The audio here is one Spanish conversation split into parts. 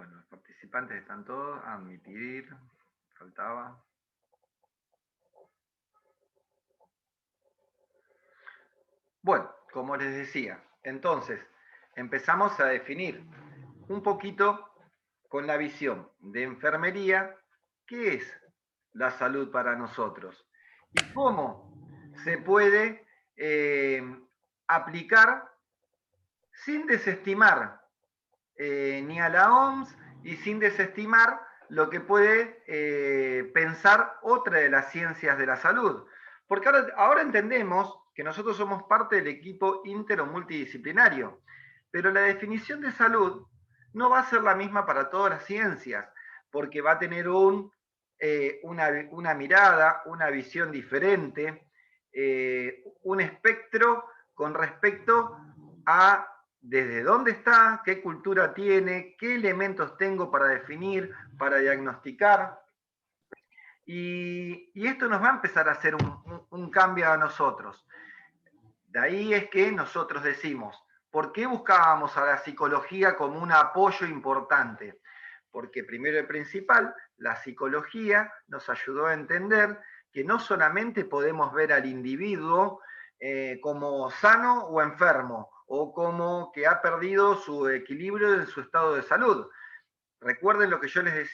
Bueno, los participantes están todos. Admitir. Faltaba. Bueno, como les decía, entonces empezamos a definir un poquito con la visión de enfermería qué es la salud para nosotros y cómo se puede aplicar sin desestimar ni a la OMS y sin desestimar lo que puede pensar otra de las ciencias de la salud. Porque ahora entendemos que nosotros somos parte del equipo inter o multidisciplinario, pero la definición de salud no va a ser la misma para todas las ciencias, porque va a tener una mirada, una visión diferente, un espectro con respecto a desde dónde está, qué cultura tiene, qué elementos tengo para definir, para diagnosticar. Y esto nos va a empezar a hacer un cambio a nosotros. De ahí es que nosotros decimos, ¿por qué buscábamos a la psicología como un apoyo importante? Porque primero y principal, la psicología nos ayudó a entender que no solamente podemos ver al individuo como sano o enfermo, o como que ha perdido su equilibrio en su estado de salud. Recuerden lo que yo les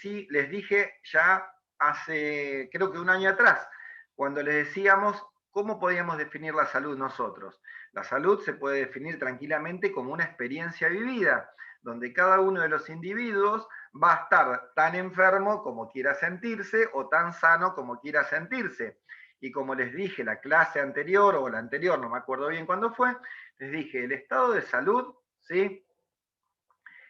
dije ya hace, creo que un año atrás, cuando les decíamos cómo podíamos definir la salud nosotros. La salud se puede definir tranquilamente como una experiencia vivida, donde cada uno de los individuos va a estar tan enfermo como quiera sentirse o tan sano como quiera sentirse. Y como les dije la clase anterior o la anterior, no me acuerdo bien cuándo fue, les dije, el estado de salud, ¿sí?,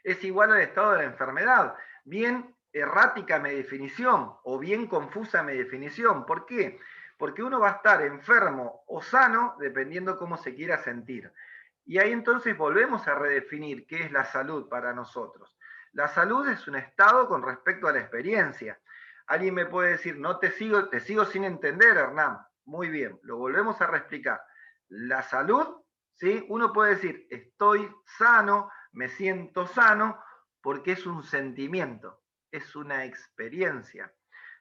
es igual al estado de la enfermedad. Bien errática mi definición o bien confusa mi definición. ¿Por qué? Porque uno va a estar enfermo o sano dependiendo cómo se quiera sentir. Y ahí entonces volvemos a redefinir qué es la salud para nosotros. La salud es un estado con respecto a la experiencia. Alguien me puede decir, no te sigo sin entender, Hernán. Muy bien, lo volvemos a reexplicar. La salud, ¿sí? Uno puede decir, estoy sano, me siento sano, porque es un sentimiento, es una experiencia,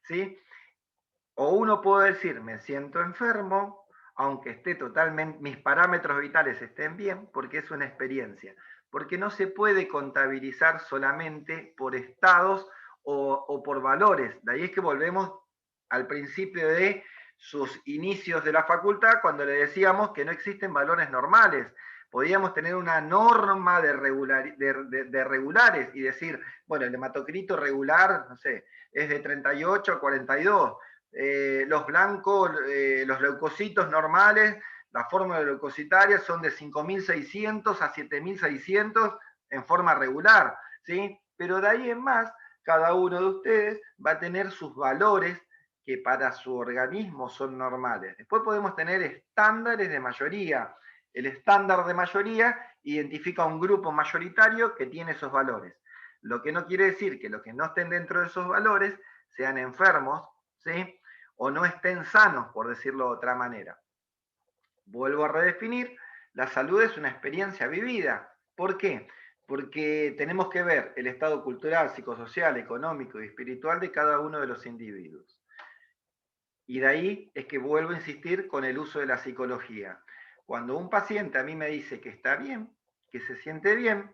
¿sí? O uno puede decir, me siento enfermo, aunque esté totalmente, mis parámetros vitales estén bien, porque es una experiencia. Porque no se puede contabilizar solamente por estados o por valores. De ahí es que volvemos al principio de sus inicios de la facultad, cuando le decíamos que no existen valores normales. Podíamos tener una norma de regulares y decir, bueno, el hematocrito regular, no sé, es de 38 a 42. Los blancos, los leucocitos normales, la fórmula leucocitaria son de 5.600 a 7.600 en forma regular, ¿sí? Pero de ahí en más, cada uno de ustedes va a tener sus valores que para su organismo son normales. Después podemos tener estándares de mayoría. El estándar de mayoría identifica un grupo mayoritario que tiene esos valores. Lo que no quiere decir que los que no estén dentro de esos valores sean enfermos, ¿sí?, o no estén sanos, por decirlo de otra manera. Vuelvo a redefinir, la salud es una experiencia vivida. ¿Por qué? Porque tenemos que ver el estado cultural, psicosocial, económico y espiritual de cada uno de los individuos. Y de ahí es que vuelvo a insistir con el uso de la psicología. Cuando un paciente a mí me dice que está bien, que se siente bien,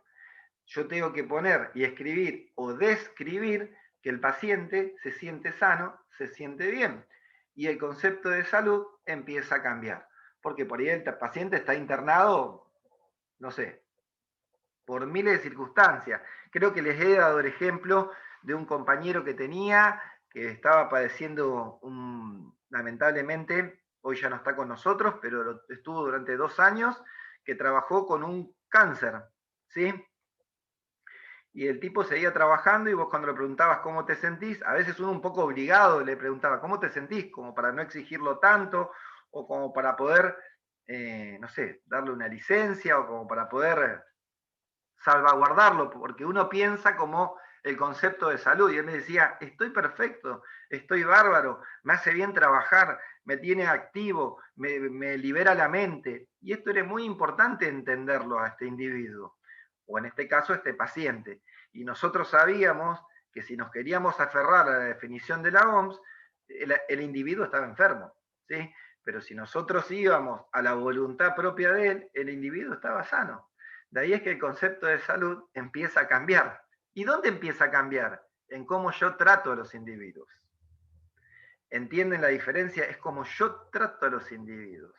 yo tengo que poner y escribir o describir que el paciente se siente sano, se siente bien. Y el concepto de salud empieza a cambiar. Porque por ahí el paciente está internado, no sé, por miles de circunstancias. Creo que les he dado el ejemplo de un compañero que tenía, que estaba padeciendo lamentablemente, hoy ya no está con nosotros, pero estuvo durante 2 años, que trabajó con un cáncer, ¿sí? Y el tipo seguía trabajando y vos cuando le preguntabas cómo te sentís, a veces uno un poco obligado le preguntaba, ¿cómo te sentís? Como para no exigirlo tanto o como para poder, no sé, darle una licencia o como para poder salvaguardarlo, porque uno piensa como el concepto de salud y él me decía, estoy perfecto, estoy bárbaro, me hace bien trabajar, me tiene activo, me libera la mente. Y esto era muy importante entenderlo a este individuo. o en este caso este paciente. Y nosotros sabíamos que si nos queríamos aferrar a la definición de la OMS, el individuo estaba enfermo, ¿sí? Pero si nosotros íbamos a la voluntad propia de él, el individuo estaba sano. De ahí es que el concepto de salud empieza a cambiar. ¿Y dónde empieza a cambiar? En cómo yo trato a los individuos. ¿Entienden la diferencia? Es como yo trato a los individuos.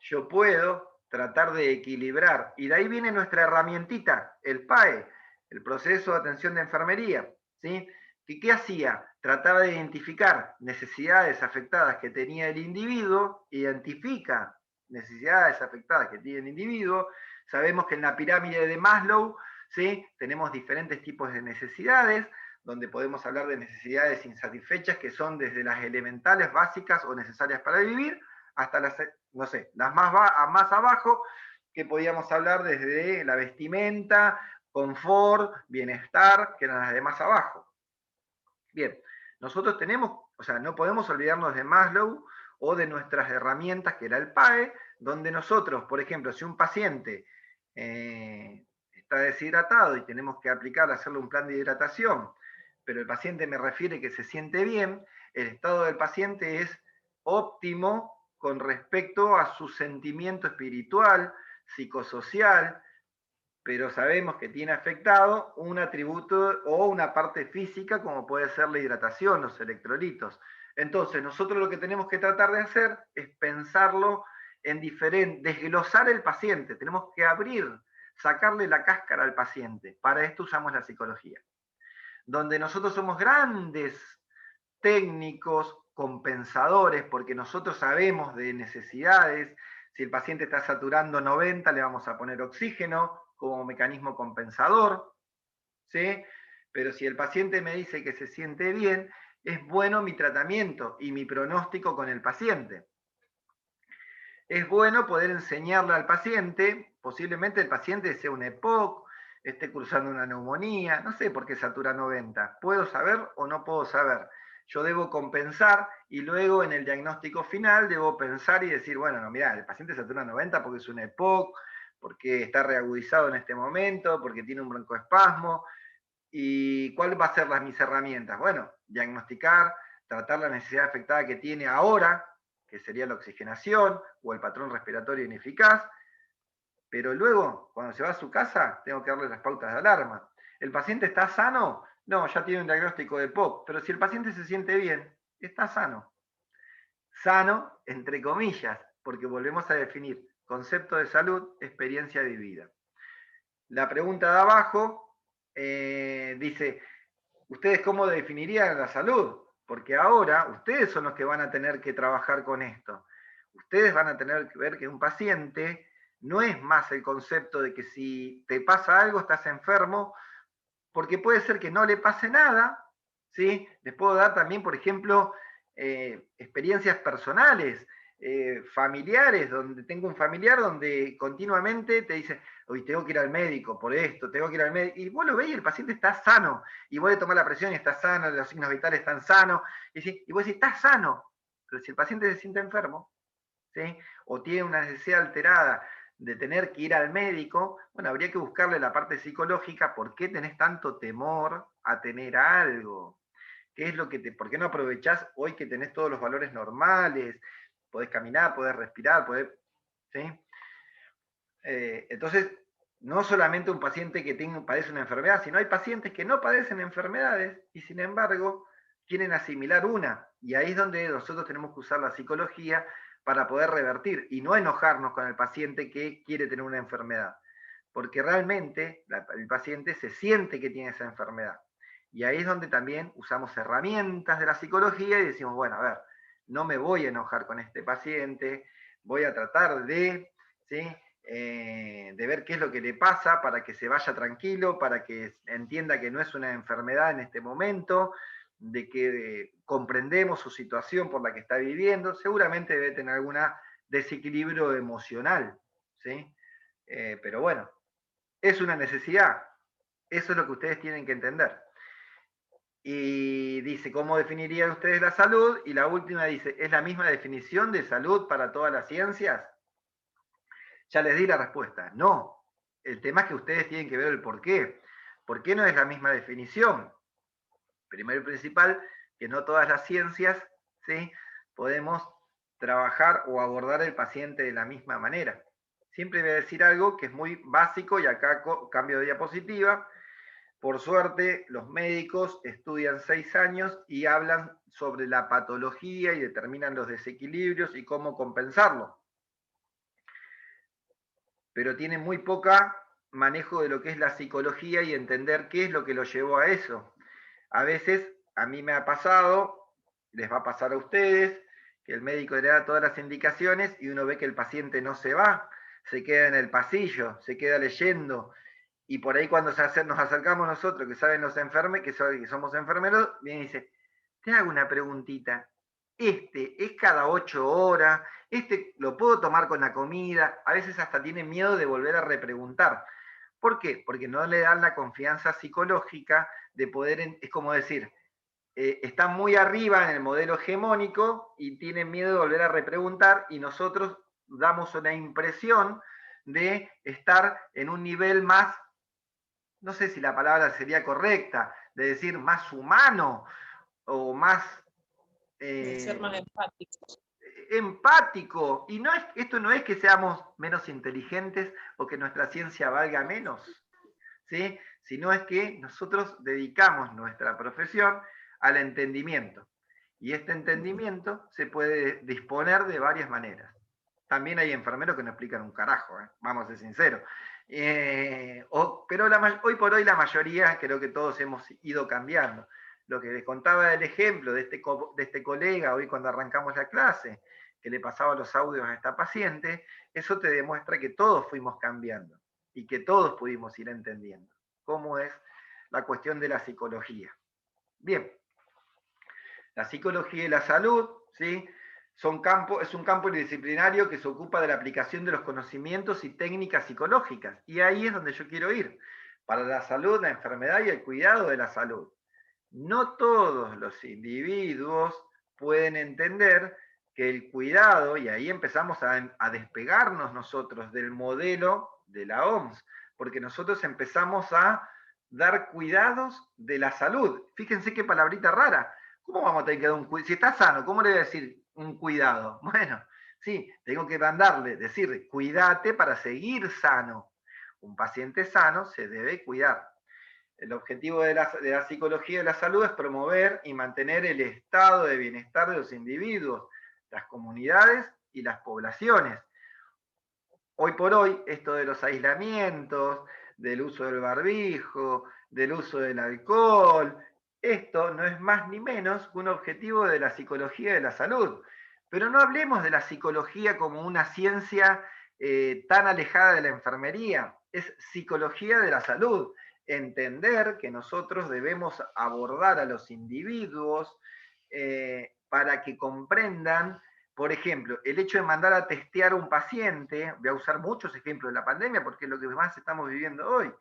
Yo puedo tratar de equilibrar, y de ahí viene nuestra herramientita, el PAE, el proceso de atención de enfermería, ¿sí? ¿Qué hacía? Trataba de identificar necesidades afectadas que tenía el individuo, identifica necesidades afectadas que tiene el individuo. Sabemos que en la pirámide de Maslow, ¿sí?, tenemos diferentes tipos de necesidades, donde podemos hablar de necesidades insatisfechas, que son desde las elementales, básicas o necesarias para vivir, hasta las, no sé, las más abajo, que podíamos hablar desde la vestimenta, confort, bienestar, que eran las de más abajo. Bien, nosotros tenemos, o sea, no podemos olvidarnos de Maslow o de nuestras herramientas, que era el PAE, donde nosotros, por ejemplo, si un paciente está deshidratado y tenemos que hacerle un plan de hidratación, pero el paciente me refiere que se siente bien, el estado del paciente es óptimo con respecto a su sentimiento espiritual, psicosocial, pero sabemos que tiene afectado un atributo o una parte física, como puede ser la hidratación, los electrolitos. Entonces, nosotros lo que tenemos que tratar de hacer es pensarlo en desglosar el paciente, tenemos que abrir, sacarle la cáscara al paciente. Para esto usamos la psicología, donde nosotros somos grandes técnicos, compensadores, porque nosotros sabemos de necesidades. Si el paciente está saturando 90, le vamos a poner oxígeno como mecanismo compensador, ¿sí? Pero si el paciente me dice que se siente bien, es bueno mi tratamiento y mi pronóstico con el paciente. Es bueno poder enseñarle al paciente, posiblemente el paciente sea un EPOC, esté cursando una neumonía, no sé por qué satura 90. ¿Puedo saber o no puedo saber? Yo debo compensar y luego en el diagnóstico final debo pensar y decir, bueno, no, mirá, el paciente satura 90 porque es un EPOC, porque está reagudizado en este momento, porque tiene un broncoespasmo. ¿Y cuál va a ser mis herramientas? Bueno, diagnosticar, tratar la necesidad afectada que tiene ahora, que sería la oxigenación o el patrón respiratorio ineficaz, pero luego, cuando se va a su casa, tengo que darle las pautas de alarma. ¿El paciente está sano? No, ya tiene un diagnóstico de POC, pero si el paciente se siente bien, está sano. Sano, entre comillas, porque volvemos a definir concepto de salud, experiencia vivida. La pregunta de abajo dice, ¿ustedes cómo definirían la salud? Porque ahora ustedes son los que van a tener que trabajar con esto. Ustedes van a tener que ver que un paciente no es más el concepto de que si te pasa algo estás enfermo, porque puede ser que no le pase nada, ¿sí? Les puedo dar también, por ejemplo, experiencias personales, familiares, donde tengo un familiar donde continuamente te dice, hoy tengo que ir al médico por esto, tengo que ir al médico, y vos lo ves y el paciente está sano, y vos le tomás la presión y está sano, los signos vitales están sanos, y vos decís, está sano, pero si el paciente se siente enfermo, ¿sí?, o tiene una necesidad alterada de tener que ir al médico, bueno, habría que buscarle la parte psicológica, ¿por qué tenés tanto temor a tener algo? ¿Qué es lo que por qué no aprovechás hoy que tenés todos los valores normales? Podés caminar, podés respirar, ¿sí? Entonces, no solamente un paciente que padece una enfermedad, sino hay pacientes que no padecen enfermedades y sin embargo quieren asimilar una. Y ahí es donde nosotros tenemos que usar la psicología para poder revertir y no enojarnos con el paciente que quiere tener una enfermedad. Porque realmente el paciente se siente que tiene esa enfermedad. Y ahí es donde también usamos herramientas de la psicología y decimos, bueno, a ver, no me voy a enojar con este paciente, voy a tratar de, ¿sí?, de ver qué es lo que le pasa para que se vaya tranquilo, para que entienda que no es una enfermedad en este momento, de que comprendemos su situación por la que está viviendo. Seguramente debe tener algún desequilibrio emocional, ¿sí? Pero bueno, es una necesidad. Eso es lo que ustedes tienen que entender. Y dice, ¿cómo definirían ustedes la salud? Y la última dice, ¿es la misma definición de salud para todas las ciencias? Ya les di la respuesta, no. El tema es que ustedes tienen que ver el por qué. ¿Por qué no es la misma definición? Primero y principal, que no todas las ciencias, ¿sí?, podemos trabajar o abordar el paciente de la misma manera. Siempre voy a decir algo que es muy básico y acá cambio de diapositiva. Por suerte, los médicos estudian 6 años y hablan sobre la patología y determinan los desequilibrios y cómo compensarlo. Pero tienen muy poca manejo de lo que es la psicología y entender qué es lo que lo llevó a eso. A veces, a mí me ha pasado, les va a pasar a ustedes, que el médico le da todas las indicaciones y uno ve que el paciente no se va, se queda en el pasillo, se queda leyendo, y por ahí cuando nos acercamos nosotros, que saben los enfermeros, que somos enfermeros, viene y dice, te hago una preguntita, ¿este es cada 8 horas? ¿Este lo puedo tomar con la comida? A veces hasta tiene miedo de volver a repreguntar. ¿Por qué? Porque no le dan la confianza psicológica de poder, es como decir, están muy arriba en el modelo hegemónico y tienen miedo de volver a repreguntar y nosotros damos una impresión de estar en un nivel más, no sé si la palabra sería correcta, de decir más humano o más De ser más empáticos. empático. Y no es, esto no es que seamos menos inteligentes o que nuestra ciencia valga menos, ¿sí?, sino es que nosotros dedicamos nuestra profesión al entendimiento. Y este entendimiento se puede disponer de varias maneras. También hay enfermeros que no explican un carajo, vamos a ser sinceros. Pero hoy por hoy la mayoría, creo que todos hemos ido cambiando. Lo que les contaba del ejemplo de este colega hoy cuando arrancamos la clase, que le pasaba los audios a esta paciente, eso te demuestra que todos fuimos cambiando y que todos pudimos ir entendiendo cómo es la cuestión de la psicología. Bien, la psicología y la salud, ¿sí?, es un campo disciplinario que se ocupa de la aplicación de los conocimientos y técnicas psicológicas. Y ahí es donde yo quiero ir. Para la salud, la enfermedad y el cuidado de la salud. No todos los individuos pueden entender que el cuidado, y ahí empezamos a despegarnos nosotros del modelo de la OMS, porque nosotros empezamos a dar cuidados de la salud. Fíjense qué palabrita rara. ¿Cómo vamos a tener que dar un cuidado? Si está sano, ¿cómo le voy a decir un cuidado? Bueno, sí, tengo que decirle, cuídate para seguir sano. Un paciente sano se debe cuidar. El objetivo de la psicología de la salud es promover y mantener el estado de bienestar de los individuos, las comunidades y las poblaciones. Hoy por hoy, esto de los aislamientos, del uso del barbijo, del uso del alcohol, esto no es más ni menos que un objetivo de la psicología de la salud. Pero no hablemos de la psicología como una ciencia tan alejada de la enfermería, es psicología de la salud. Entender que nosotros debemos abordar a los individuos para que comprendan, por ejemplo, el hecho de mandar a testear a un paciente. Voy a usar muchos ejemplos de la pandemia porque es lo que más estamos viviendo hoy.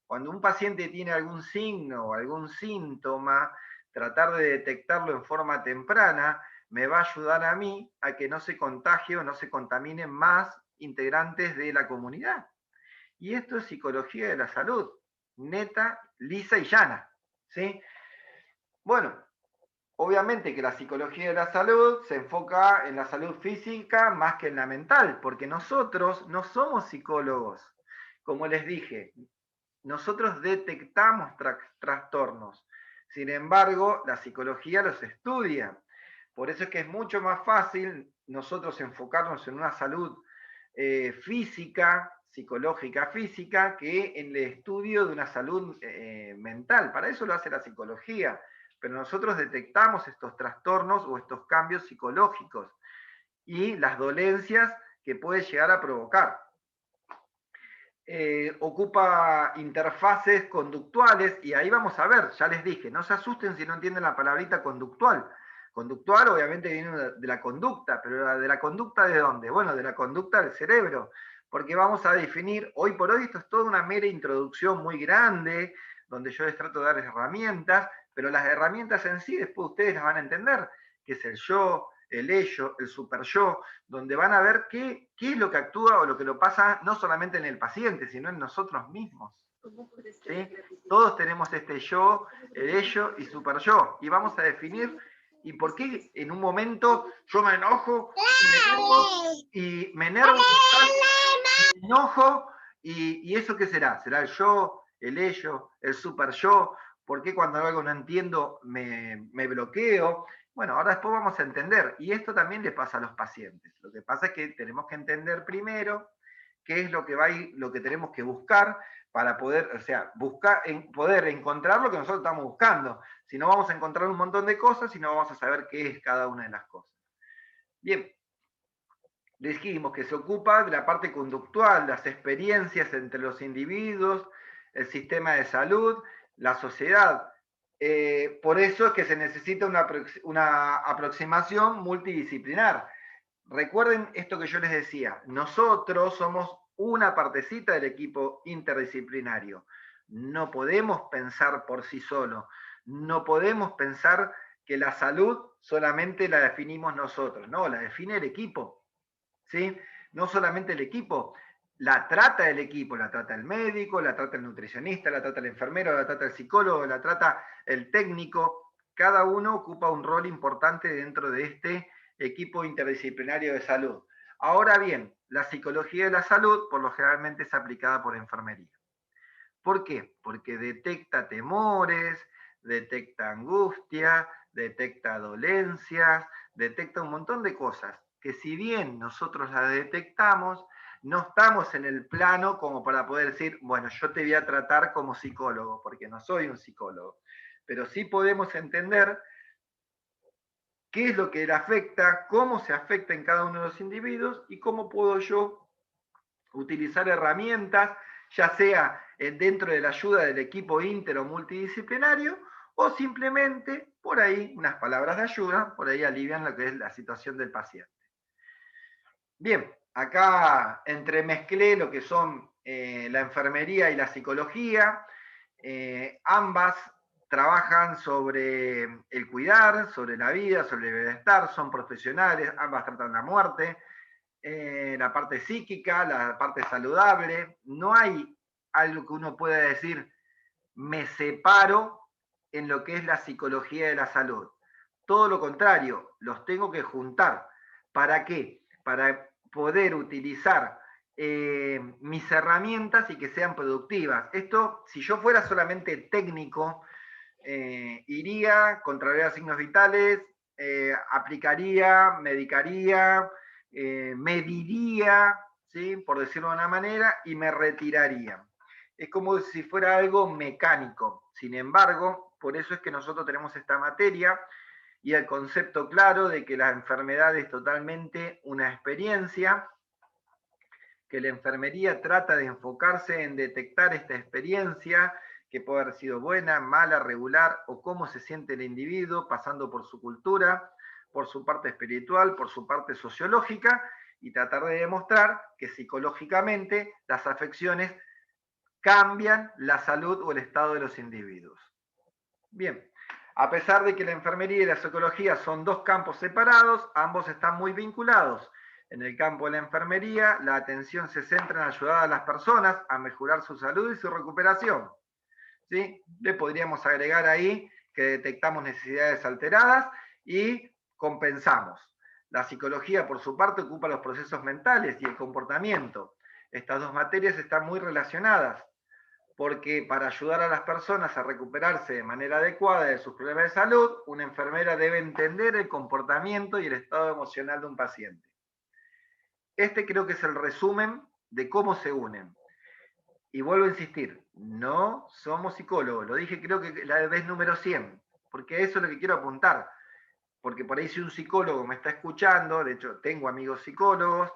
Cuando un paciente tiene algún signo o algún síntoma, tratar de detectarlo en forma temprana me va a ayudar a mí a que no se contagie o no se contaminen más integrantes de la comunidad. Y esto es psicología de la salud, neta, lisa y llana, ¿sí? Bueno, obviamente que la psicología de la salud se enfoca en la salud física más que en la mental, porque nosotros no somos psicólogos. Como les dije, nosotros detectamos trastornos. Sin embargo, la psicología los estudia. Por eso es que es mucho más fácil nosotros enfocarnos en una salud física, psicológica física, que en el estudio de una salud mental. Para eso lo hace la psicología. Pero nosotros detectamos estos trastornos o estos cambios psicológicos y las dolencias que puede llegar a provocar. Ocupa interfaces conductuales y ahí vamos a ver, ya les dije, no se asusten si no entienden la palabrita conductual. Conductual obviamente viene de la conducta, pero ¿de la conducta de dónde? Bueno, de la conducta del cerebro, porque vamos a definir, hoy por hoy esto es toda una mera introducción muy grande, donde yo les trato de dar herramientas, pero las herramientas en sí después ustedes las van a entender, qué es el yo, el ello, el super yo, donde van a ver qué es lo que actúa o lo que lo pasa no solamente en el paciente, sino en nosotros mismos. ¿Sí? Todos tenemos este yo, el ello y super yo. Y vamos a definir y por qué en un momento yo me enojo y me enervo, me enojo y eso qué será. ¿Será el yo, el ello, el super yo? ¿Por qué cuando algo no entiendo me bloqueo? Bueno, ahora después vamos a entender. Y esto también le pasa a los pacientes. Lo que pasa es que tenemos que entender primero qué es lo que tenemos que buscar para poder, o sea, poder encontrar lo que nosotros estamos buscando. Si no, vamos a encontrar un montón de cosas y no vamos a saber qué es cada una de las cosas. Bien, dijimos que se ocupa de la parte conductual, las experiencias entre los individuos, el sistema de salud, la sociedad. Por eso es que se necesita una aproximación multidisciplinar. Recuerden esto que yo les decía, nosotros somos una partecita del equipo interdisciplinario. No podemos pensar por sí solo, no podemos pensar que la salud solamente la definimos nosotros, no, la define el equipo, ¿sí? No solamente el equipo, la trata el equipo, la trata el médico, la trata el nutricionista, la trata el enfermero, la trata el psicólogo, la trata el técnico, cada uno ocupa un rol importante dentro de este equipo interdisciplinario de salud. Ahora bien, la psicología de la salud por lo generalmente es aplicada por enfermería. ¿Por qué? Porque detecta temores, detecta angustia, detecta dolencias, detecta un montón de cosas que si bien nosotros las detectamos, no estamos en el plano como para poder decir, bueno, yo te voy a tratar como psicólogo, porque no soy un psicólogo. Pero sí podemos entender qué es lo que le afecta, cómo se afecta en cada uno de los individuos y cómo puedo yo utilizar herramientas, ya sea dentro de la ayuda del equipo inter o multidisciplinario, o simplemente por ahí unas palabras de ayuda, por ahí alivian lo que es la situación del paciente. Bien, acá entremezclé lo que son la enfermería y la psicología, ambas trabajan sobre el cuidar, sobre la vida, sobre el bienestar, son profesionales, ambas tratan la muerte, la parte psíquica, la parte saludable. No hay algo que uno pueda decir, me separo en lo que es la psicología de la salud. Todo lo contrario, los tengo que juntar. ¿Para qué? Para poder utilizar mis herramientas y que sean productivas. Esto, si yo fuera solamente técnico, iría, controlaría signos vitales, aplicaría, medicaría, mediría, ¿sí? Por decirlo de una manera, y me retiraría. Es como si fuera algo mecánico. Sin embargo, por eso es que nosotros tenemos esta materia y el concepto claro de que la enfermedad es totalmente una experiencia, que la enfermería trata de enfocarse en detectar esta experiencia, que puede haber sido buena, mala, regular, o cómo se siente el individuo, pasando por su cultura, por su parte espiritual, por su parte sociológica, y tratar de demostrar que psicológicamente las afecciones cambian la salud o el estado de los individuos. Bien, a pesar de que la enfermería y la psicología son dos campos separados, ambos están muy vinculados. En el campo de la enfermería, la atención se centra en ayudar a las personas a mejorar su salud y su recuperación. ¿Sí? Le podríamos agregar ahí que detectamos necesidades alteradas y compensamos. La psicología, por su parte, ocupa los procesos mentales y el comportamiento. Estas dos materias están muy relacionadas, porque para ayudar a las personas a recuperarse de manera adecuada de sus problemas de salud, una enfermera debe entender el comportamiento y el estado emocional de un paciente. Este creo que es el resumen de cómo se unen. Y vuelvo a insistir, no somos psicólogos, lo dije creo que la vez número 100, porque eso es lo que quiero apuntar, porque por ahí si un psicólogo me está escuchando, de hecho tengo amigos psicólogos,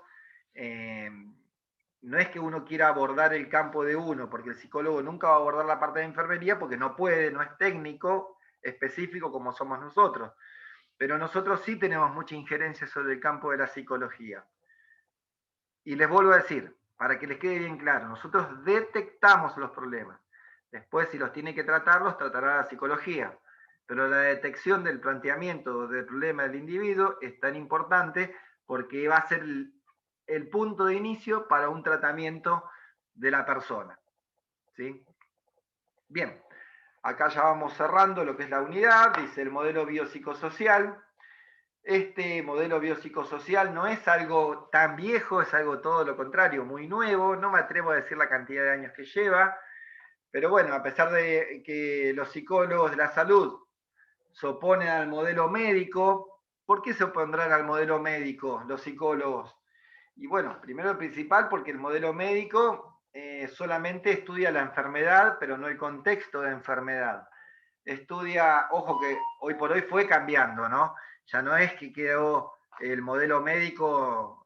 no es que uno quiera abordar el campo de uno, porque el psicólogo nunca va a abordar la parte de enfermería porque no puede, no es técnico específico como somos nosotros, pero nosotros sí tenemos mucha injerencia sobre el campo de la psicología. Y les vuelvo a decir, para que les quede bien claro, nosotros detectamos los problemas. Después, si los tiene que tratar, los tratará la psicología. pero la detección del planteamiento del problema del individuo es tan importante porque va a ser el punto de inicio para un tratamiento de la persona. ¿Sí? Bien, acá ya vamos cerrando lo que es la unidad, dice el modelo biopsicosocial. Este modelo biopsicosocial no es algo tan viejo, es algo todo lo contrario, muy nuevo, no me atrevo a decir la cantidad de años que lleva, pero bueno, a pesar de que los psicólogos de la salud se oponen al modelo médico, ¿por qué se opondrán al modelo médico los psicólogos? Y bueno, primero y principal porque el modelo médico solamente estudia la enfermedad, pero no el contexto de enfermedad. Estudia, ojo que hoy por hoy fue cambiando, ¿no? Ya no es que quedó el modelo médico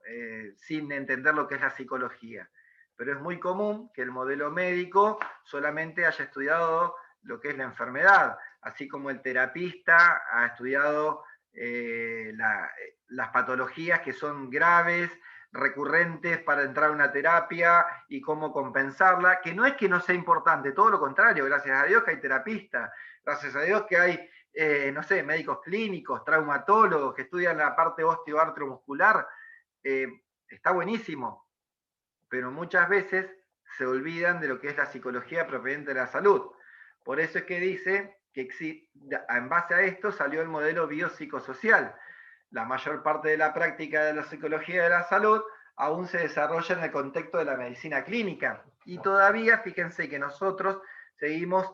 sin entender lo que es la psicología, pero es muy común que el modelo médico solamente haya estudiado lo que es la enfermedad, así como el terapista ha estudiado las patologías que son graves, recurrentes para entrar a una terapia y cómo compensarla, que no es que no sea importante, todo lo contrario, gracias a Dios que hay terapistas, gracias a Dios que hay, no sé, médicos clínicos, traumatólogos que estudian la parte osteoartromuscular, está buenísimo, pero muchas veces se olvidan de lo que es la psicología propiamente de la salud. Por eso es que dice que en base a esto salió el modelo biopsicosocial. La mayor parte de la práctica de la psicología de la salud aún se desarrolla en el contexto de la medicina clínica. Y todavía, fíjense que nosotros seguimos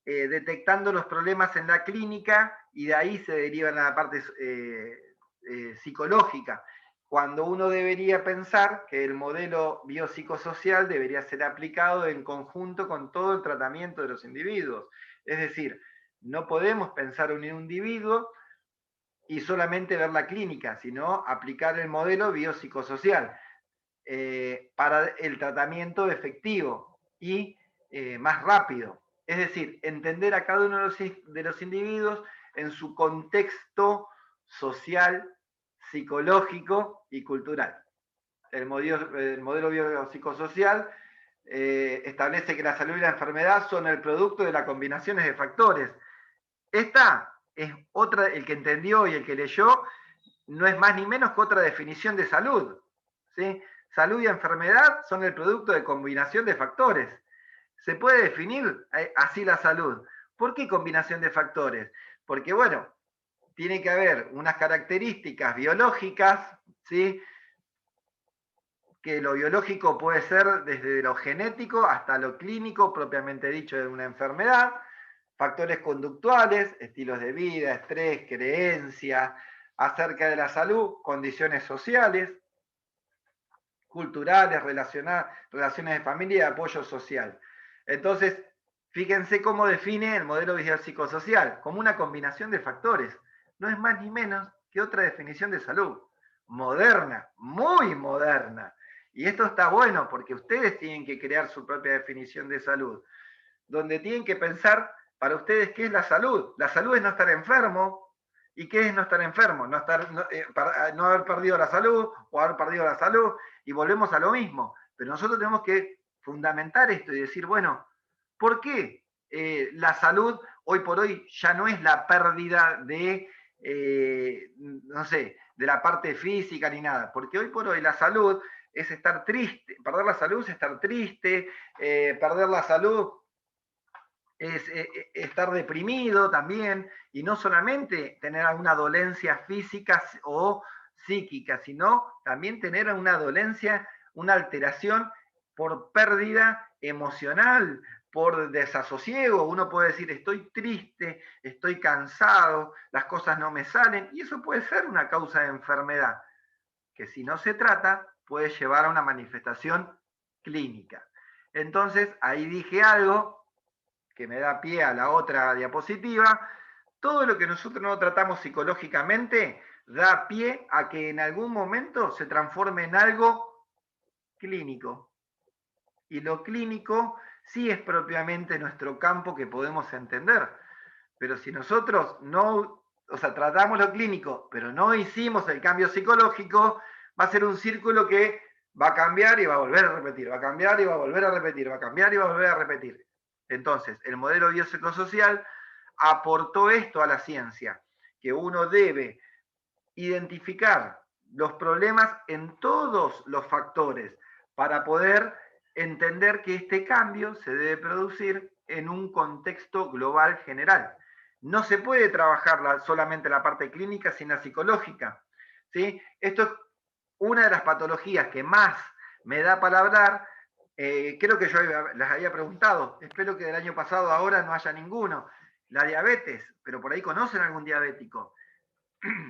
detectando los problemas en la clínica y de ahí se derivan a la parte psicológica, cuando uno debería pensar que el modelo biopsicosocial debería ser aplicado en conjunto con todo el tratamiento de los individuos. Es decir, no podemos pensar en un individuo y solamente ver la clínica, sino aplicar el modelo biopsicosocial para el tratamiento efectivo y más rápido. Es decir, entender a cada uno de los individuos en su contexto social, psicológico y cultural. El modelo biopsicosocial establece que la salud y la enfermedad son el producto de las combinaciones de factores. Esta es otra, el que entendió y el que leyó, no es más ni menos que otra definición de salud. ¿Sí? Salud y enfermedad son el producto de combinación de factores. Se puede definir así la salud. ¿Por qué combinación de factores? Porque, bueno, tiene que haber unas características biológicas, ¿sí? Que lo biológico puede ser desde lo genético hasta lo clínico, propiamente dicho, de una enfermedad, factores conductuales, estilos de vida, estrés, creencias, acerca de la salud, condiciones sociales, culturales, relaciones de familia y apoyo social. Entonces, fíjense cómo define el modelo biopsicosocial, como una combinación de factores. No es más ni menos que otra definición de salud. Moderna, muy moderna. Y esto está bueno porque ustedes tienen que crear su propia definición de salud, donde tienen que pensar para ustedes qué es la salud. La salud es no estar enfermo. ¿Y qué es no estar enfermo? No haber perdido la salud o haber perdido la salud, y volvemos a lo mismo. Pero nosotros tenemos que fundamentar esto y decir, bueno, ¿por qué la salud hoy por hoy ya no es la pérdida de, no sé, de la parte física ni nada? Porque hoy por hoy la salud es estar triste, perder la salud es estar triste, perder la salud es estar deprimido también, y no solamente tener alguna dolencia física o psíquica, sino también tener una dolencia, una alteración por pérdida emocional, por desasosiego. Uno puede decir, estoy triste, estoy cansado, las cosas no me salen, y eso puede ser una causa de enfermedad, que si no se trata, puede llevar a una manifestación clínica. Entonces, ahí dije algo que me da pie a la otra diapositiva. Todo lo que nosotros no tratamos psicológicamente da pie a que en algún momento se transforme en algo clínico. Y lo clínico sí es propiamente nuestro campo que podemos entender. Pero si nosotros no, o sea, tratamos lo clínico, pero no hicimos el cambio psicológico, va a ser un círculo que va a cambiar y va a volver a repetir, va a cambiar y va a volver a repetir, va a cambiar y va a volver a repetir. Entonces, el modelo biopsicosocial aportó esto a la ciencia, que uno debe identificar los problemas en todos los factores para poder entender que este cambio se debe producir en un contexto global general. No se puede trabajar solamente la parte clínica sin la psicológica. ¿Sí? Esto es una de las patologías que más me da para hablar. Creo que yo las había preguntado. Espero que del año pasado ahora no haya ninguno. La diabetes, pero por ahí conocen algún diabético.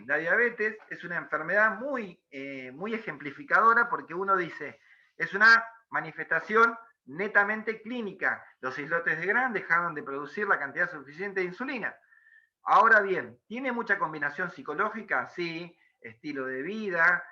La diabetes es una enfermedad muy ejemplificadora porque uno dice, es una manifestación netamente clínica. Los islotes de Gran dejaron de producir la cantidad suficiente de insulina. Ahora bien, ¿tiene mucha combinación psicológica? Sí, estilo de vida,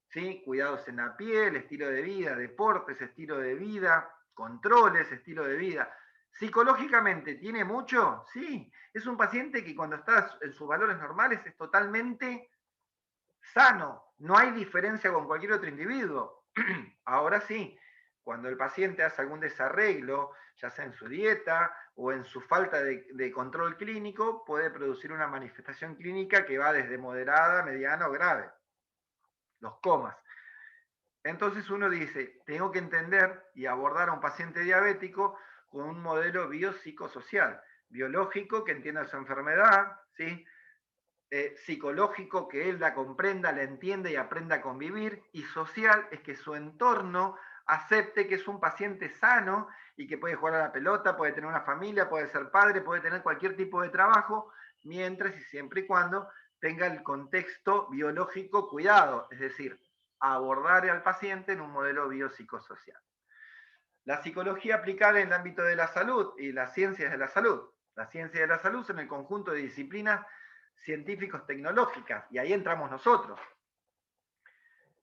¿sí? Cuidados en la piel, estilo de vida, deportes, estilo de vida, controles, estilo de vida. Psicológicamente, ¿tiene mucho? Sí, es un paciente que cuando está en sus valores normales es totalmente sano, no hay diferencia con cualquier otro individuo. Ahora sí, cuando el paciente hace algún desarreglo, ya sea en su dieta o en su falta de control clínico, puede producir una manifestación clínica que va desde moderada, mediana o grave. Los comas. Entonces uno dice, tengo que entender y abordar a un paciente diabético con un modelo biopsicosocial, biológico que entienda su enfermedad, ¿sí? Psicológico que él la comprenda, la entienda y aprenda a convivir, y social es que su entorno acepte que es un paciente sano y que puede jugar a la pelota, puede tener una familia, puede ser padre, puede tener cualquier tipo de trabajo, mientras y siempre y cuando tenga el contexto biológico cuidado, es decir, abordar al paciente en un modelo biopsicosocial. La psicología aplicada en el ámbito de la salud y las ciencias de la salud. Las ciencias de la salud son el conjunto de disciplinas científicos tecnológicas, y ahí entramos nosotros,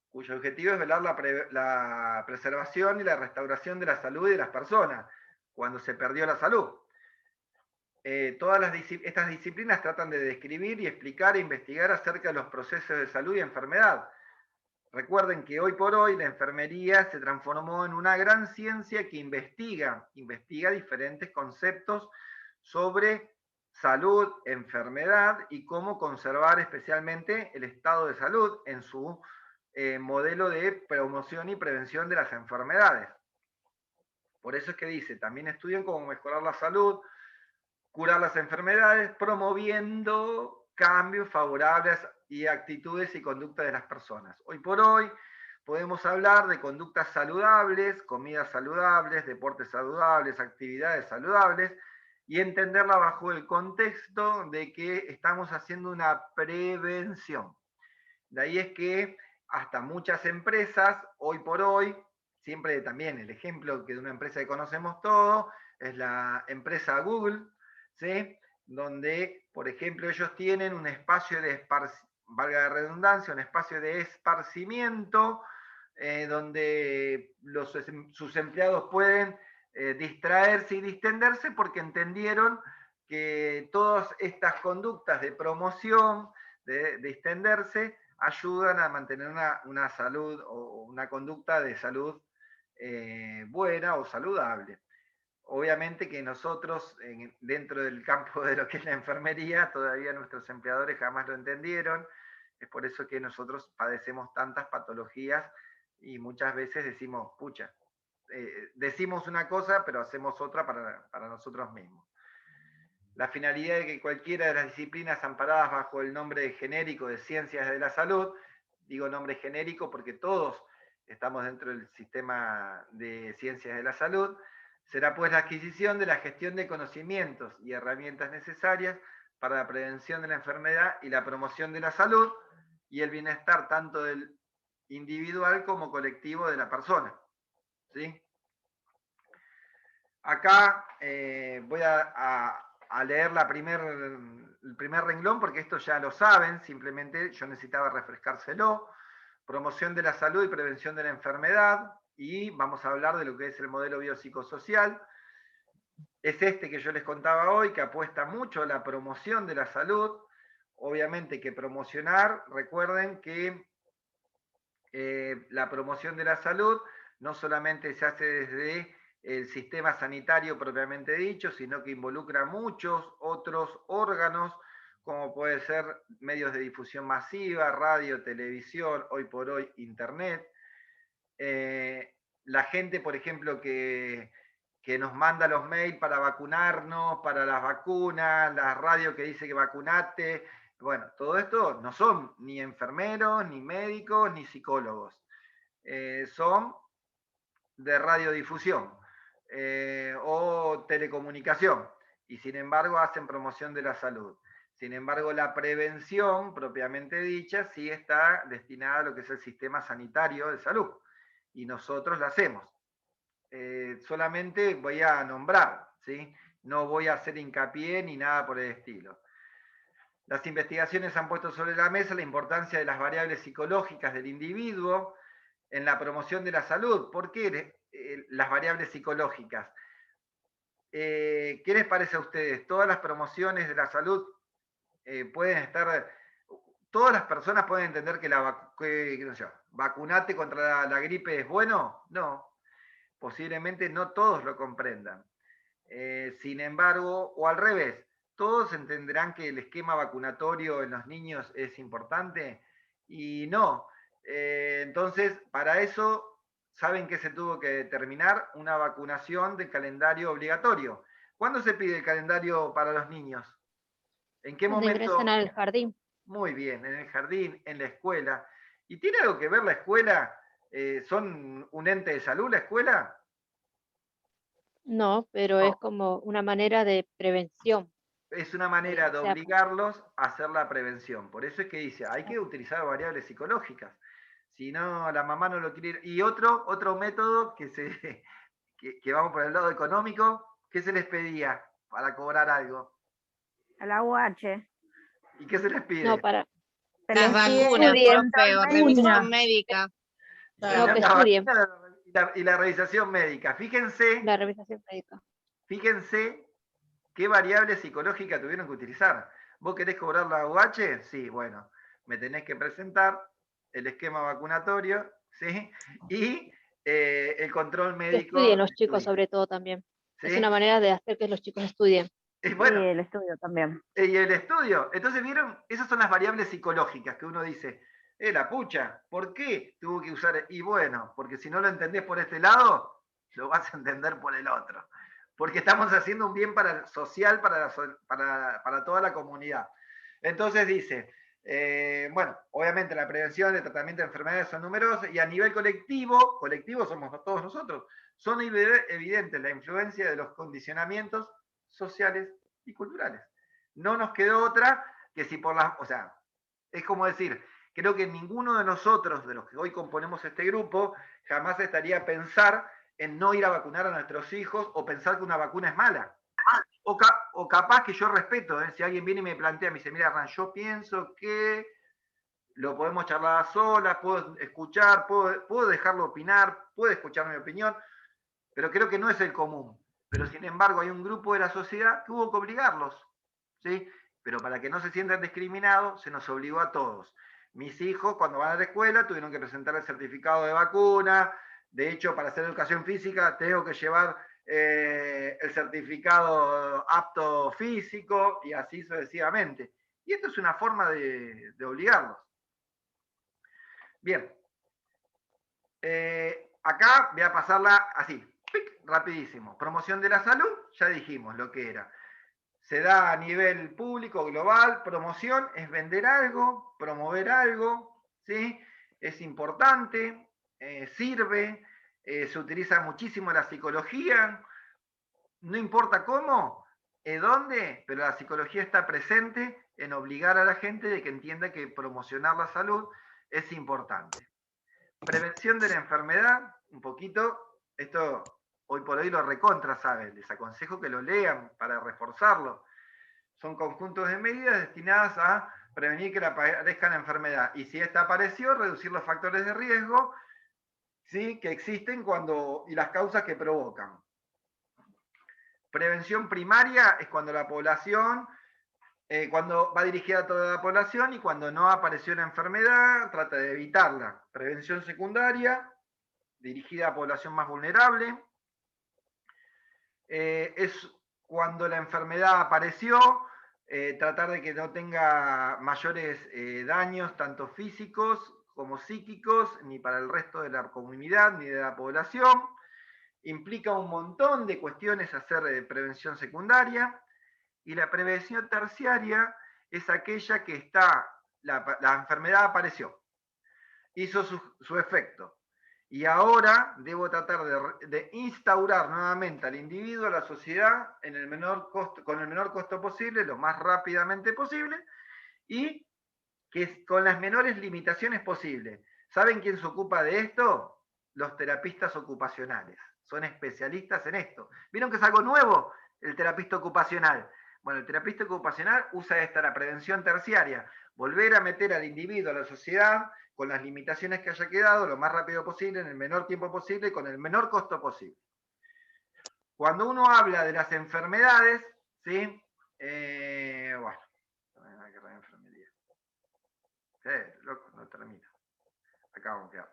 cuyo objetivo es velar la preservación y la restauración de la salud de las personas cuando se perdió la salud. Estas disciplinas tratan de describir y explicar e investigar acerca de los procesos de salud y enfermedad. Recuerden que hoy por hoy la enfermería se transformó en una gran ciencia que investiga diferentes conceptos sobre salud, enfermedad y cómo conservar especialmente el estado de salud en su modelo de promoción y prevención de las enfermedades. Por eso es que dice, también estudian cómo mejorar la salud, curar las enfermedades, promoviendo cambios favorables y actitudes y conductas de las personas. Hoy por hoy podemos hablar de conductas saludables, comidas saludables, deportes saludables, actividades saludables, y entenderla bajo el contexto de que estamos haciendo una prevención. De ahí es que hasta muchas empresas, hoy por hoy, siempre también el ejemplo que de una empresa que conocemos todos, es la empresa Google, ¿sí? Donde, por ejemplo, ellos tienen un espacio de valga la redundancia, un espacio de esparcimiento, donde sus empleados pueden distraerse y distenderse porque entendieron que todas estas conductas de promoción, de distenderse, ayudan a mantener una salud o una conducta de salud buena o saludable. Obviamente que nosotros, dentro del campo de lo que es la enfermería, todavía nuestros empleadores jamás lo entendieron. Es por eso que nosotros padecemos tantas patologías y muchas veces decimos, pucha, decimos una cosa, pero hacemos otra para nosotros mismos. La finalidad de que cualquiera de las disciplinas amparadas bajo el nombre genérico de ciencias de la salud, digo nombre genérico porque todos estamos dentro del sistema de ciencias de la salud, será pues la adquisición de la gestión de conocimientos y herramientas necesarias para la prevención de la enfermedad y la promoción de la salud y el bienestar tanto del individual como colectivo de la persona. ¿Sí? Acá voy a leer el primer renglón porque esto ya lo saben, simplemente yo necesitaba refrescárselo. Promoción de la salud y prevención de la enfermedad, y vamos a hablar de lo que es el modelo biopsicosocial. Es este que yo les contaba hoy, que apuesta mucho a la promoción de la salud. Obviamente que promocionar, recuerden que la promoción de la salud no solamente se hace desde el sistema sanitario propiamente dicho, sino que involucra muchos otros órganos, como puede ser medios de difusión masiva, radio, televisión, hoy por hoy internet. La gente, por ejemplo, que nos manda los mails para vacunarnos, para las vacunas, la radio que dice que vacunate. Bueno, todo esto no son ni enfermeros, ni médicos, ni psicólogos. Son de radiodifusión o telecomunicación, y sin embargo hacen promoción de la salud. Sin embargo, la prevención propiamente dicha sí está destinada a lo que es el sistema sanitario de salud, y nosotros la hacemos. Solamente voy a nombrar, ¿sí? No voy a hacer hincapié ni nada por el estilo. Las investigaciones han puesto sobre la mesa la importancia de las variables psicológicas del individuo en la promoción de la salud. ¿Por qué las variables psicológicas? ¿Qué les parece a ustedes? Todas las promociones de la salud pueden estar, todas las personas pueden entender que vacunate contra la gripe es bueno. No, posiblemente no todos lo comprendan. Sin embargo, o al revés, todos entenderán que el esquema vacunatorio en los niños es importante, y no. Entonces, para eso, ¿saben que se tuvo que determinar? Una vacunación de calendario obligatorio. ¿Cuándo se pide el calendario para los niños? ¿En qué Cuando ingresan momento? al jardín. Muy bien, en el jardín, en la escuela. ¿Y tiene algo que ver la escuela? ¿Son un ente de salud la escuela? No, pero es No, como una manera de prevención. es una manera O de sea, obligarlos a hacer la prevención. Por eso es que dice, hay que utilizar variables psicológicas. Si no, la mamá no lo quiere. Y otro método que vamos por el lado económico, ¿qué se les pedía para cobrar algo? A la UH. ¿Y qué se les no, pide? para Se Las les pide vacunas, el profe, o control revisión médico. médica. no, que La estudien vacuna y la revisación médica. la revisación médica. Fíjense qué variable psicológica tuvieron que utilizar. ¿Vos querés cobrar la UH? Sí, bueno, me tenés que presentar el esquema vacunatorio, ¿sí? Y el control Que médico estudien los de tu chicos hijo, sobre todo también. Es una ¿sí? manera de hacer que los chicos estudien. Sí, Bueno, el estudio también. y el estudio. Entonces, ¿vieron? Esas son las variables psicológicas que uno dice, la pucha, ¿por qué tuvo que usar? Y bueno, porque si no lo entendés por este lado, lo vas a entender por el otro. Porque estamos haciendo un bien social para toda la comunidad. Entonces dice, bueno, obviamente la prevención, el tratamiento de enfermedades son numerosos, y a nivel colectivo somos todos nosotros, son evidentes la influencia de los condicionamientos sociales y culturales. No nos quedó otra que si por las, o sea, es como decir, creo que ninguno de nosotros, de los que hoy componemos este grupo, jamás estaría a pensar en no ir a vacunar a nuestros hijos o pensar que una vacuna es mala. O capaz que yo respeto, si alguien viene y me plantea, me dice, mira, Hernán, yo pienso que lo podemos charlar a solas, puedo escuchar, puedo dejarlo opinar, puede escuchar mi opinión, pero creo que no es el común. Pero sin embargo hay un grupo de la sociedad que hubo que obligarlos, ¿sí? Pero para que no se sientan discriminados, se nos obligó a todos. Mis hijos, cuando van a la escuela, tuvieron que presentar el certificado de vacuna. De hecho, para hacer educación física, tengo que llevar el certificado apto físico, y así sucesivamente. Y esto es una forma de obligarlos. Bien. Acá voy a pasarla así, rapidísimo. Promoción de la salud, ya dijimos lo que era. Se da a nivel público, global. Promoción es vender algo, promover algo, ¿sí? Es importante, sirve, se utiliza muchísimo la psicología, no importa cómo, dónde, pero la psicología está presente en obligar a la gente de que entienda que promocionar la salud es importante. Prevención de la enfermedad, un poquito, esto hoy por hoy lo recontra saben, les aconsejo que lo lean para reforzarlo. Son conjuntos de medidas destinadas a prevenir que aparezca la enfermedad, y si esta apareció, reducir los factores de riesgo, ¿sí?, que existen y las causas que provocan. Prevención primaria es cuando la población, cuando va dirigida a toda la población, y cuando no apareció una enfermedad, trata de evitarla. Prevención secundaria, dirigida a población más vulnerable. es cuando la enfermedad apareció, tratar de que no tenga mayores daños, tanto físicos como psíquicos, ni para el resto de la comunidad, ni de la población. Implica un montón de cuestiones hacer prevención secundaria, y la prevención terciaria es aquella que está, la enfermedad apareció, hizo su efecto, y ahora debo tratar de instaurar nuevamente al individuo, a la sociedad, con el menor costo posible, lo más rápidamente posible, y que con las menores limitaciones posibles. ¿Saben quién se ocupa de esto? Los terapistas ocupacionales. Son especialistas en esto. ¿Vieron que es algo nuevo el terapista ocupacional? Bueno, el terapista ocupacional usa la prevención terciaria, volver a meter al individuo, a la sociedad, con las limitaciones que haya quedado, lo más rápido posible, en el menor tiempo posible, con el menor costo posible. Cuando uno habla de las enfermedades, ¿sí? Bueno, no termino. Acá vamos a quedar.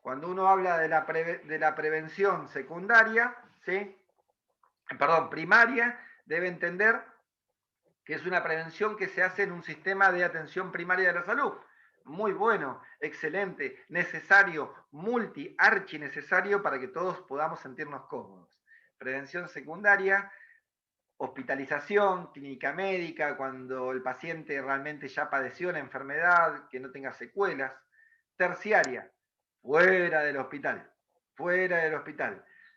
Cuando uno habla de la prevención secundaria, ¿sí? Primaria, debe entender que es una prevención que se hace en un sistema de atención primaria de la salud. Muy bueno, excelente, necesario, archi necesario para que todos podamos sentirnos cómodos. Prevención secundaria, hospitalización, clínica médica, cuando el paciente realmente ya padeció la enfermedad, que no tenga secuelas. Terciaria, fuera del hospital.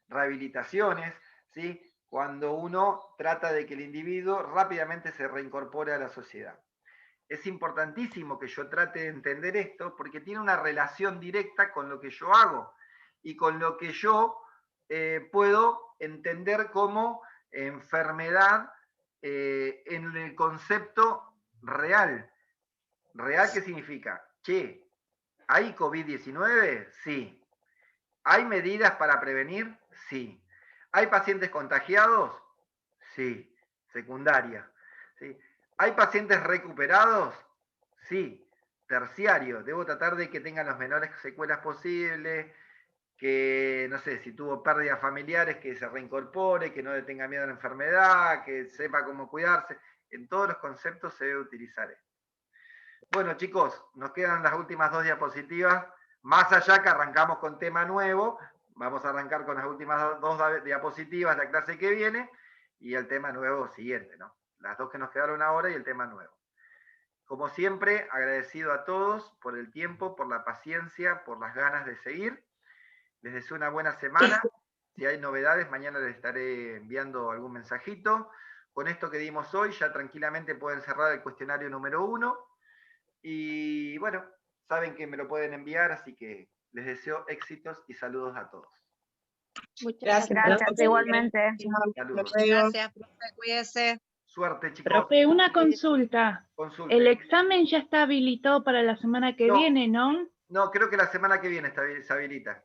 Rehabilitaciones, ¿sí? Cuando uno trata de que el individuo rápidamente se reincorpore a la sociedad. Es importantísimo que yo trate de entender esto porque tiene una relación directa con lo que yo hago y con lo que yo puedo entender como enfermedad en el concepto real. ¿Real qué significa? Che, ¿hay COVID-19? Sí. ¿Hay medidas para prevenir? Sí. ¿Hay pacientes contagiados? Sí. Secundaria. ¿Sí? ¿Hay pacientes recuperados? Sí. Terciario. Debo tratar de que tengan las menores secuelas posibles, que, no sé, si tuvo pérdidas familiares, que se reincorpore, que no le tenga miedo a la enfermedad, que sepa cómo cuidarse. En todos los conceptos se debe utilizar esto. Bueno, chicos, nos quedan las últimas 2 diapositivas. Más allá que arrancamos con tema nuevo, vamos a arrancar con las últimas 2 diapositivas la clase que viene y el tema nuevo siguiente, ¿no? Las 2 que nos quedaron ahora y el tema nuevo. Como siempre, agradecido a todos por el tiempo, por la paciencia, por las ganas de seguir. Les deseo una buena semana. Si hay novedades, mañana les estaré enviando algún mensajito. Con esto que dimos hoy, ya tranquilamente pueden cerrar el cuestionario número 1. Y bueno, saben que me lo pueden enviar, así que les deseo éxitos y saludos a todos. Muchas gracias. Gracias, igualmente. Saludos. Gracias, profe, cuídese. Suerte, chicos. Profe, una consulta. Consulte. El examen ya está habilitado para la semana que No. viene, ¿no? No, creo que la semana que viene se habilita.